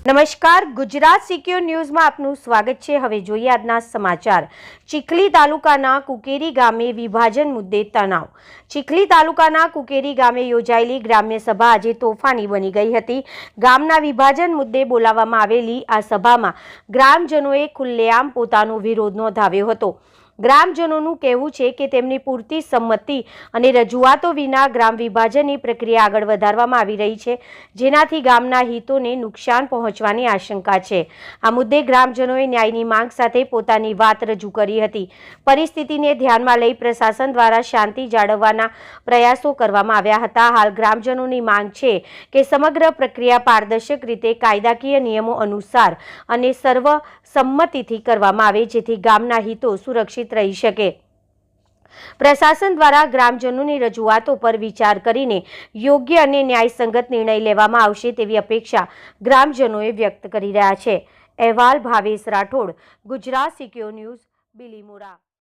નમસ્કાર, ગુજરાત સિક્યોર ન્યૂઝમાં આપનું સ્વાગત છે। હવે જોઈએ આજના સમાચાર। ચીખલી તાલુકાના કુકેરી ગામે વિભાજન મુદ્દે તણાવ। ચીખલી તાલુકાના કુકેરી ગામે યોજાયેલી ગ્રામ્ય સભા આજે તોફાની બની ગઈ હતી। ગામના વિભાજન મુદ્દે બોલાવવામાં આવેલી આ સભામાં ગ્રામજનોએ ખુલ્લેઆમ પોતાનો વિરોધ નોંધાવ્યો હતો। ગ્રામજનોનું કહેવું છે કે તેમની પૂરતી સંમતિ અને રજૂઆતો વિના ગ્રામ વિભાજનની પ્રક્રિયા આગળ વધારવામાં આવી રહી છે, જેનાથી ગામના હિતોને નુકસાન પહોંચવાની આશંકા છે। આ મુદ્દે ગ્રામજનોએ ન્યાયની માંગ સાથે પોતાની વાત રજૂ કરી હતી। પરિસ્થિતિને ધ્યાનમાં લઈ પ્રશાસન દ્વારા શાંતિ જાળવવાના પ્રયાસો કરવામાં આવ્યા હતા। હાલ ગ્રામજનોની માંગ છે કે સમગ્ર પ્રક્રિયા પારદર્શક રીતે કાયદાકીય નિયમો અનુસાર અને સર્વસંમતિથી કરવામાં આવે, જેથી ગામના હિતો સુરક્ષિત રહી શકે। પ્રશાસન દ્વારા ગ્રામજનોની રજૂઆતો પર વિચાર કરીને યોગ્ય અને ન્યાયસંગત નિર્ણય લેવામાં આવશે તેવી અપેક્ષા ગ્રામજનોએ વ્યક્ત કરી રહ્યા છે। અહેવાલ ભાવેશ રાઠોડ, ગુજરાત સિક્યોર ન્યૂઝ, બિલીમોરા।